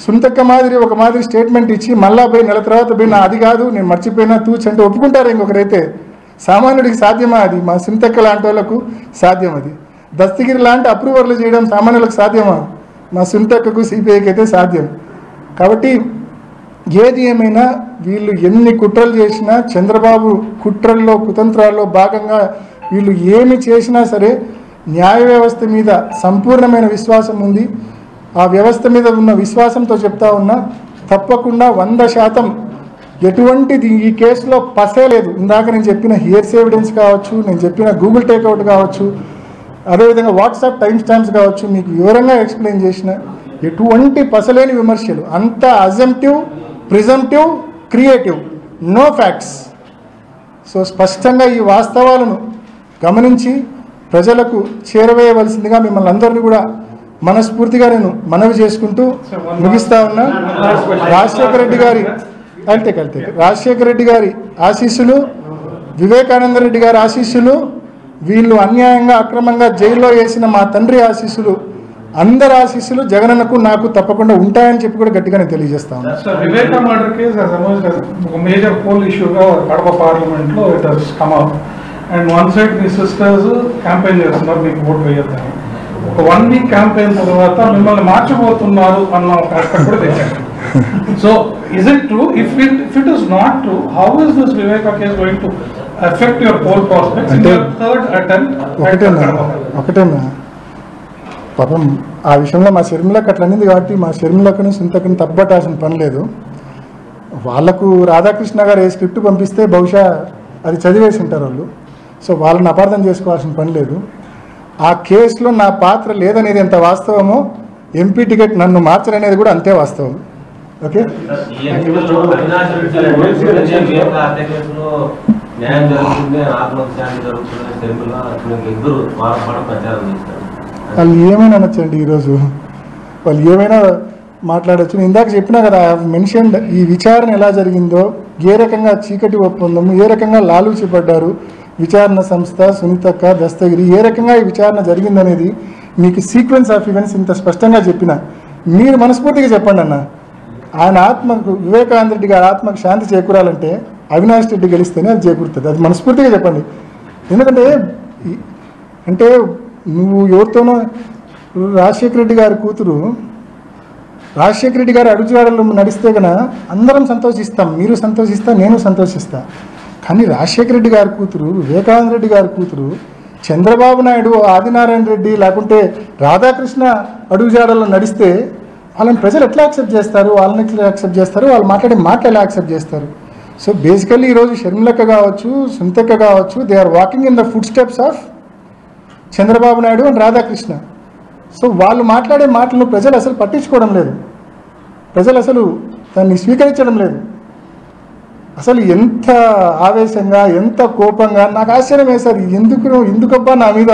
సునీతక్క మాదిరి ఒక మాదిరి స్టేట్మెంట్ ఇచ్చి మళ్ళా పోయి నెల తర్వాత పోయి నా అది కాదు నేను మర్చిపోయినా తూచంటే ఒప్పుకుంటారు. ఇంకొకరైతే సామాన్యుడికి సాధ్యమా? అది మా సునీతక్క లాంటి వాళ్ళకు సాధ్యం. అది దస్తగిరి లాంటి అప్రూవర్లు చేయడం సామాన్యులకు సాధ్యమా? మా సునీతక్కకు సిపిఐకి అయితే సాధ్యం. కాబట్టి ఏది ఏమైనా వీళ్ళు ఎన్ని కుట్రలు చేసినా, చంద్రబాబు కుట్రల్లో కుతంత్రాల్లో భాగంగా వీళ్ళు ఏమి చేసినా సరే న్యాయ వ్యవస్థ మీద సంపూర్ణమైన విశ్వాసం ఉంది. ఆ వ్యవస్థ మీద ఉన్న విశ్వాసంతో చెప్తా ఉన్నా, తప్పకుండా 100% ఎటువంటిది ఈ కేసులో పసే లేదు. ఇందాక నేను చెప్పిన హియర్స్ ఎవిడెన్స్ కావచ్చు, నేను చెప్పిన గూగుల్ టేక్అవుట్ కావచ్చు, అదేవిధంగా వాట్సాప్ టైం స్టాంప్స్ కావచ్చు, మీకు వివరంగా ఎక్స్ప్లెయిన్ చేసిన ఎటువంటి పసలేని విమర్శలు, అంతా assumptive, presumptive, creative, no facts. So స్పష్టంగా ఈ వాస్తవాలను గమనించి ప్రజలకు చేరవేయవలసిందిగా మిమ్మల్ని అందరినీ కూడా మనస్ఫూర్తిగా నేను మనవి చేసుకుంటూ ముగిస్తా ఉన్నా. రాజశేఖర రెడ్డి గారి ఆశీస్సులు, వివేకానంద రెడ్డి గారి ఆశీస్సులు, వీళ్ళు అన్యాయంగా అక్రమంగా జైల్లో వేసిన మా తండ్రి ఆశీస్సులు, అందరి ఆశీస్సులు జగనన్నకు నాకు తప్పకుండా ఉంటాయని చెప్పి కూడా గట్టిగా నేను తెలియజేస్తాను. వివేక మర్డర్ కేసు ఒక మేజర్ పోల్ ఇష్యూగా కడప పార్లమెంట్ లో it has come up. And one side me sisters campaign చేస్తున్నారు మీకు ఓటు వేయొద్దని. ఒక 1 వీక్ క్యాంపెయిన్ తర్వాత మిమ్మల్ని మార్చిపోతున్నారు అన్న ఒక ఆస్పెక్ట్ కూడా తెచ్చారు. So is it true? If it is not true, how is this Viveka case going to affect your poll prospects in your third attempt? ఒకటేనా పాపం ఆ విషయంలో మా షర్మిలకు అట్లా అనింది కాబట్టి మా షర్మిలకును సునీతకును తప్పబట్టాల్సిన పని లేదు. వాళ్లకు రాధాకృష్ణ గారు ఏ స్క్రిప్ట్ పంపిస్తే బహుశా అది చదివేసి ఉంటారు వాళ్ళు. సో వాళ్ళని అపార్థం చేసుకోవాల్సిన పని లేదు. ఆ కేసులో నా పాత్ర లేదనేది ఎంత వాస్తవమో ఎంపీ టికెట్ నన్ను మార్చరనేది కూడా అంతే వాస్తవం. ఓకే, వాళ్ళు ఏమైనా అనొచ్చండి. ఈరోజు వాళ్ళు ఏమైనా మాట్లాడచ్చు. నేను ఇందాక చెప్పినా కదా, మెన్షన్డ్ ఈ విచారణ ఎలా జరిగిందో, ఏ రకంగా చీకటి ఒప్పందము, ఏ రకంగా లాలూచిపడ్డారు విచారణ సంస్థ, సునీతక్క, దస్తగిరి, ఏ రకంగా ఈ విచారణ జరిగిందనేది మీకు సీక్వెన్స్ ఆఫ్ ఈవెంట్స్ ఇంత స్పష్టంగా చెప్పిన. మీరు మనస్ఫూర్తిగా చెప్పండి అన్న, ఆయన ఆత్మకు, వివేకానంద రెడ్డి గారి ఆత్మకు శాంతి చేకూరాలంటే అవినాష్ రెడ్డి గెలిస్తేనే అది చేకూరుతుంది. అది మనస్ఫూర్తిగా చెప్పండి. ఎందుకంటే అంటే నువ్వు ఎవరితోనో, రాజశేఖర రెడ్డి గారి కూతురు, రాజశేఖర రెడ్డి గారి అడుగుజాడలు నడిస్తే కన్నా అందరం సంతోషిస్తాం, మీరు సంతోషిస్తా, నేను సంతోషిస్తా. కానీ రాజశేఖర రెడ్డి గారి కూతురు, వివేకానంద రెడ్డి గారి కూతురు, చంద్రబాబు నాయుడు, ఆదినారాయణ రెడ్డి లేకుంటే రాధాకృష్ణ అడుగుజాడల్లో నడిస్తే వాళ్ళని ప్రజలు ఎట్లా యాక్సెప్ట్ చేస్తారు? వాళ్ళని ఎట్లా యాక్సెప్ట్ చేస్తారు? వాళ్ళు మాట్లాడే మాటలు ఎలా యాక్సెప్ట్ చేస్తారు? సో బేసికల్లీ ఈరోజు షర్మిలక్క కావచ్చు, సునీతక్క కావచ్చు, they are walking in the footsteps of Chandrababu Naidu and Radhakrishna. So వాళ్ళు మాట్లాడే మాటలను ప్రజలు అసలు పట్టించుకోవడం లేదు, ప్రజలు అసలు దాన్ని స్వీకరించడం లేదు. అసలు ఎంత ఆవేశంగా, ఎంత కోపంగా, నాకు ఆశ్చర్యం వేశారు. ఎందుకబ్బా నా మీద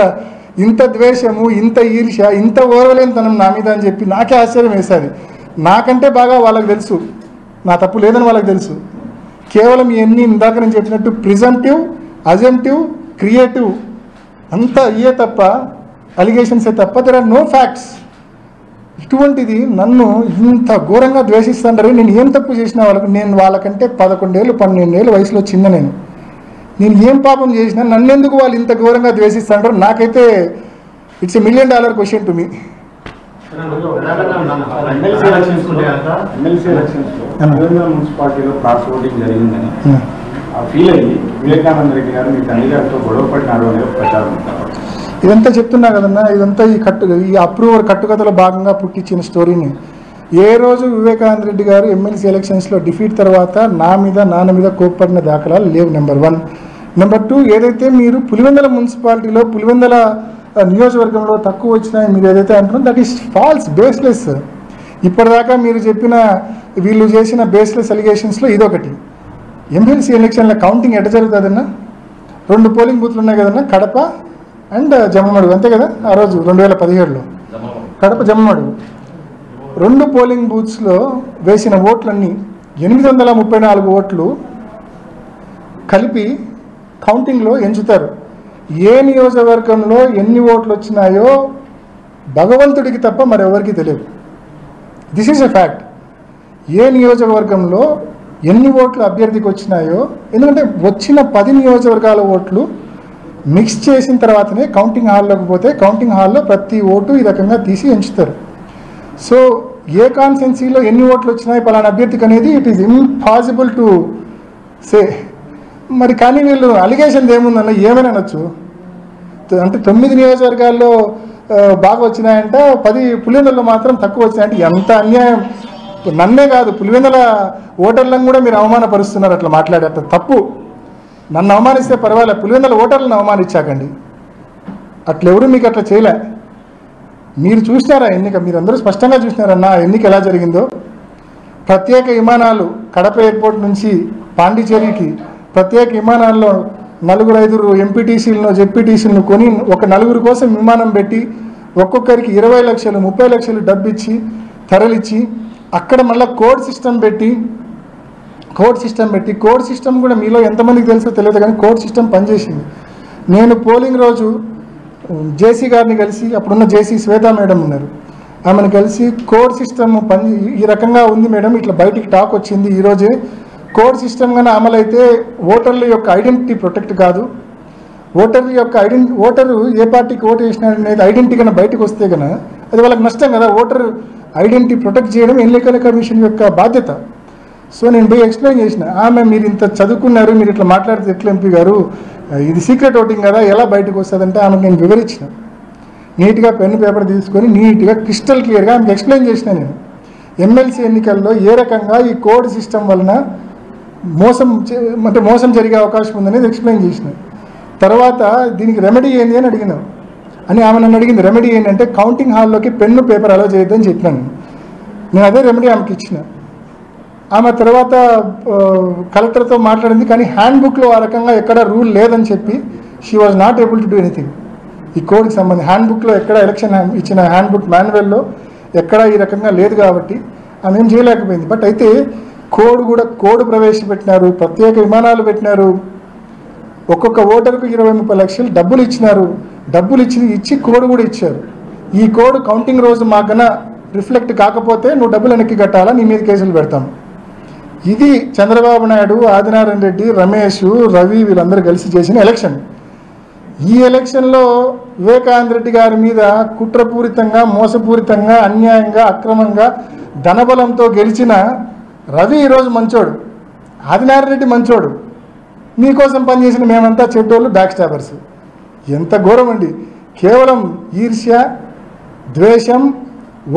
ఇంత ద్వేషము, ఇంత ఈర్ష్య, ఇంత ఓర్వలేనితనం నా మీద అని చెప్పి నాకే ఆశ్చర్యం వేశారు. నాకంటే బాగా వాళ్ళకి తెలుసు నా తప్పు లేదని వాళ్ళకి తెలుసు. కేవలం ఇవన్నీ ఇందాక నేను చెప్పినట్టు ప్రిజంప్టివ్, అజంప్టివ్, క్రియేటివ్ అంతా ఇయే తప్ప, అలిగేషన్సే తప్ప, దెర్ ఆర్ నో ఫ్యాక్ట్స్. ఇటువంటిది నన్ను ఇంత ఘోరంగా ద్వేషిస్తుంటారు. నేను ఏం తప్పు చేసినా వాళ్ళకు, నేను వాళ్ళకంటే 11 ఏళ్ళు 12 ఏళ్ళు వయసులో చిన్న, నేను ఏం పాపం చేసినా నన్నెందుకు వాళ్ళు ఇంత ఘోరంగా ద్వేషిస్తుంటారు? నాకైతే it's $1 million question to me. MLC ఎలక్షన్స్లో మున్సిపాలిటీలో క్రాస్ ఓటింగ్ జరిగిందని ఫీల్ అయ్యి వివేకానంద రెడ్డి గారు మీ తండ్రి గారితో గొడవ పడినారు అనే ప్రచారం. ఇదంతా చెప్తున్నా కదన్నా, ఇదంతా ఈ అప్రూవర్ కట్టుకథలో భాగంగా పుట్టించిన స్టోరీని. ఏ రోజు వివేకానంద రెడ్డి గారు ఎమ్మెల్సీ ఎలక్షన్స్లో డిఫీట్ తర్వాత నాన్న మీద కోప్పడిన దాఖలాలు లేవు. నెంబర్ 1. నెంబర్ 2, ఏదైతే మీరు పులివెందుల మున్సిపాలిటీలో, పులివెందుల నియోజకవర్గంలో తక్కువ వచ్చినాయి మీరు ఏదైతే అంటున్నారో దట్ ఈస్ ఫాల్స్, బేస్లెస్. ఇప్పటిదాకా మీరు చెప్పిన వీళ్ళు చేసిన బేస్లెస్ అలిగేషన్స్లో ఇదొకటి. ఎమ్మెల్సీ ఎలక్షన్ల కౌంటింగ్ ఎట్ట జరుగుతుందన్నా? 2 పోలింగ్ బూత్లు ఉన్నాయి కదన్నా, కడప అండ్ జమ్మమడుగు, అంతే కదా? ఆ రోజు 2017లో కడప జమ్మమడుగు 2 పోలింగ్ బూత్స్లో వేసిన ఓట్లన్నీ 834 ఓట్లు కలిపి కౌంటింగ్లో ఎంచుతారు. ఏ నియోజకవర్గంలో ఎన్ని ఓట్లు వచ్చినాయో భగవంతుడికి తప్ప మరెవరికి తెలియదు. This is a fact. ఏ నియోజకవర్గంలో ఎన్ని ఓట్లు అభ్యర్థికి వచ్చినాయో, ఎందుకంటే వచ్చిన 10 నియోజకవర్గాల ఓట్లు మిక్స్ చేసిన తర్వాతనే కౌంటింగ్ హాల్లోకి పోతే కౌంటింగ్ హాల్లో ప్రతి ఓటు ఈ రకంగా తీసి ఎంచుతారు. సో ఏ కాన్స్టెన్సీలో ఎన్ని ఓట్లు వచ్చినాయి పలానా అభ్యర్థికి అనేది it is impossible to say. మరి కానీ వీళ్ళు అలిగేషన్ ఏముందన్న, ఏమైనా అనొచ్చు. అంటే 9 నియోజకవర్గాల్లో బాగా వచ్చినాయంట, 10 పులివెందులలో మాత్రం తక్కువ వచ్చినాయంటే ఎంత అన్యాయం. నన్నే కాదు, పులివెందుల ఓటర్లను కూడా మీరు అవమానపరుస్తున్నారు అట్లా మాట్లాడే. అట్లా తప్పు. నన్ను అవమానిస్తే పర్వాలేదు, పులివెందుల ఓటర్లను అవమానించాకండి. అట్లెవరు మీకు అట్లా చేయలే. మీరు చూసినారా ఎన్నిక? మీరు అందరూ స్పష్టంగా చూసినారన్నా ఎన్నిక ఎలా జరిగిందో. ప్రత్యేక విమానాలు కడప ఎయిర్పోర్ట్ నుంచి పాండిచేరికి ప్రత్యేక విమానాల్లో 4-5 ఎంపీటీసీలను జెడ్పీటీసీలను కొని ఒక 9 కోసం విమానం పెట్టి ఒక్కొక్కరికి 20 లక్షలు 30 లక్షలు డబ్బు ఇచ్చి తరలిచ్చి అక్కడ మళ్ళీ కోడ్ సిస్టమ్ పెట్టి కోడ్ సిస్టమ్ కూడా మీలో ఎంతమందికి తెలుసో తెలియదు కానీ కోడ్ సిస్టమ్ పనిచేసింది. నేను పోలింగ్ రోజు జేసీ గారిని కలిసి, అప్పుడున్న జేసీ శ్వేత మేడం ఉన్నారు, ఆమెను కలిసి కోడ్ సిస్టమ్ ఈ రకంగా ఉంది మేడం, ఇట్లా బయటికి టాక్ వచ్చింది ఈరోజే, కోడ్ సిస్టమ్ కానీ అమలైతే ఓటర్ల యొక్క ఐడెంటిటీ ప్రొటెక్ట్ కాదు, ఓటరు ఏ పార్టీకి ఓటు వేసినాడు అనేది ఐడెంటిటీ కన్నా బయటకు వస్తే కన్నా అది వాళ్ళకి నష్టం కదా. ఓటర్ ఐడెంటిటీ ప్రొటెక్ట్ చేయడం ఎన్నికల కమిషన్ యొక్క బాధ్యత. సో నేను పోయి ఎక్స్ప్లెయిన్ చేసిన, ఆమె మీరు ఇంత చదువుకున్నారు, మీరు ఇట్లా మాట్లాడితే ఎట్లా ఎంపీ గారు, ఇది సీక్రెట్ ఓటింగ్ కదా, ఎలా బయటకు వస్తుందంటే ఆమెకు నేను వివరించిన. నీట్గా పెన్ను పేపర్ తీసుకొని నీట్గా క్రిస్టల్ క్లియర్గా ఆమెకు ఎక్స్ప్లెయిన్ చేసిన. నేను ఎమ్మెల్సీ ఎన్నికల్లో ఏ రకంగా ఈ కోడ్ సిస్టమ్ వలన మోసం జరిగే అవకాశం ఉందనేది ఎక్స్ప్లెయిన్ చేసిన. తర్వాత దీనికి రెమెడీ ఏంది అని అడిగినాం అని ఆమె నన్ను అడిగింది. రెమెడీ ఏంటంటే కౌంటింగ్ హాల్లోకి పెన్ను పేపర్ అలో చేయొద్దని చెప్పినాను. నేను అదే రెమెడీ ఆమెకి ఇచ్చిన. ఆమె తర్వాత కలెక్టర్తో మాట్లాడింది, కానీ హ్యాండ్ బుక్లో ఆ రకంగా ఎక్కడ రూల్ లేదని చెప్పి she was not able to do anything. ఈ కోడ్కి సంబంధించి హ్యాండ్ బుక్లో ఎక్కడ ఎలక్షన్ ఇచ్చిన హ్యాండ్ బుక్ మాన్యువల్లో ఎక్కడ ఈ రకంగా లేదు కాబట్టి ఆమె ఏం చేయలేకపోయింది. బట్ అయితే కోడ్ ప్రవేశపెట్టినారు, ప్రత్యేక విమానాలు పెట్టినారు, ఒక్కొక్క ఓటర్కు 20-30 లక్షలు డబ్బులు ఇచ్చినారు, డబ్బులు ఇచ్చి కోడ్ కూడా ఇచ్చారు. ఈ కోడ్ కౌంటింగ్ రోజు మాకన్నా రిఫ్లెక్ట్ కాకపోతే నువ్వు డబ్బులు వెనక్కి కట్టాలా, నీ మీద కేసులు పెడతాం. ఇది చంద్రబాబు నాయుడు, ఆదినారాయణ రెడ్డి, రమేష్, రవి వీళ్ళందరూ కలిసి చేసిన ఎలక్షన్. ఈ ఎలక్షన్లో వివేకానంద రెడ్డి గారి మీద కుట్రపూరితంగా, మోసపూరితంగా, అన్యాయంగా, అక్రమంగా, ధనబలంతో గెలిచిన రవి ఈరోజు మంచోడు, ఆదినారాయణ రెడ్డి మంచోడు, మీకోసం పనిచేసిన మేమంతా చెడ్డోళ్ళు, బ్యాక్ స్టాబర్స్. ఎంత ఘోరం అండి. కేవలం ఈర్ష్య, ద్వేషం,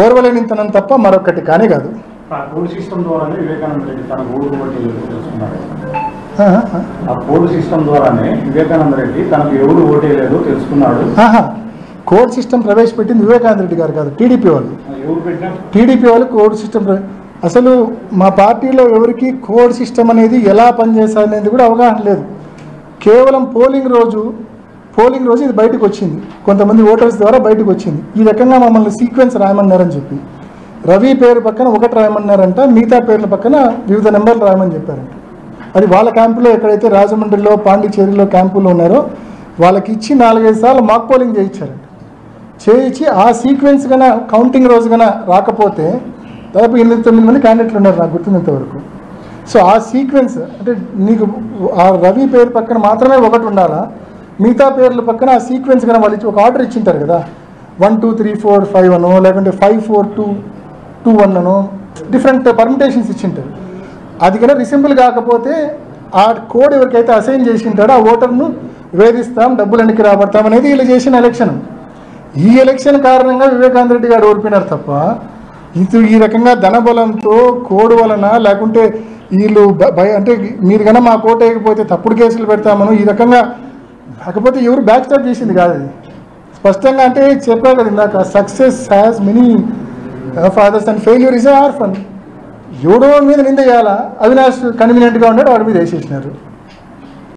ఓర్వలేనితనం తప్ప మరొకటి కానే కాదు. ఆ కోడ్ సిస్టమ్ ద్వారానే వివేకానంద రెడ్డి తన ఓటు ఓటు తెలుసుకున్నాడు. ఆ కోడ్ సిస్టమ్ ద్వారానే వివేకానంద రెడ్డి తనకు ఎవరు ఓటేయలేదో తెలుసుకున్నాడు. కోడ్ సిస్టమ్ ప్రవేశపెట్టింది వివేకానంద రెడ్డి గారు కాదు, టీడీపీ వాళ్ళు. ఎవరు పెట్టినా టీడీపీ వాళ్ళు కోడ్ సిస్టమ్ అసలు మా పార్టీలో ఎవరికి కోడ్ సిస్టమ్ అనేది ఎలా పనిచేస్తారనేది కూడా అవగాహన లేదు. కేవలం పోలింగ్ రోజు ఇది బయటకు వచ్చింది, కొంతమంది ఓటర్స్ ద్వారా బయటకు వచ్చింది. ఈ రకంగా మమ్మల్ని సీక్వెన్స్ రాయమన్నారని చెప్పి రవి పేరు పక్కన 1 రాయమన్నారంట, మిగతా పేర్ల పక్కన వివిధ నెంబర్లు రాయమని చెప్పారంట. అది వాళ్ళ క్యాంపులో ఎక్కడైతే రాజమండ్రిలో పాండిచేరిలో క్యాంపులో ఉన్నారో వాళ్ళకి ఇచ్చి 4-5 సార్లు మాక్ పోలింగ్ చేయించారంట. చేయించి ఆ సీక్వెన్స్ కన కౌంటింగ్ రోజు కన రాకపోతే దాదాపు 8-9 మంది క్యాండిడేట్లు ఉన్నారు నాకు గుర్తున్నంతవరకు. సో ఆ సీక్వెన్స్ అంటే నీకు ఆ రవి పేరు పక్కన మాత్రమే 1 ఉండాలా, మిగతా పేర్ల పక్కన ఆ సీక్వెన్స్ కన్నా వాళ్ళు ఒక ఆర్డర్ ఇచ్చింటారు కదా, 1 2 3 4 5 అనో లేకుంటే 5 4 2 2 1 అనో డిఫరెంట్ పర్మిటేషన్స్ ఇచ్చింటారు. అది కన్నా రిసింపుల్ కాకపోతే ఆ కోడ్ ఎవరికైతే అసైన్ చేసి ఉంటాడో ఆ ఓటర్ను వేధిస్తాం, డబ్బులు వెనక్కి రాబడతాం అనేది వీళ్ళు చేసిన ఎలక్షన్. ఈ ఎలక్షన్ కారణంగా వివేకానంద రెడ్డి గారు ఓడిపోయినారు తప్ప ఈ రకంగా ధనబలంతో కోడ్ వలన లేకుంటే వీళ్ళు అంటే మీరు కన్నా మా కోట వేయకపోతే తప్పుడు కేసులు పెడతామను ఈ రకంగా కాకపోతే ఎవరు బ్యాక్ స్టాప్ చేసింది కాదు. అది స్పష్టంగా అంటే చెప్పారు కదా ఇందాక, success has many fathers and failure is a orphan. ఎవడో మీద నింద చేయాలా, అవినాష్ కన్వీనియంట్గా ఉన్నాడు వాడి మీద వేసేసినారు.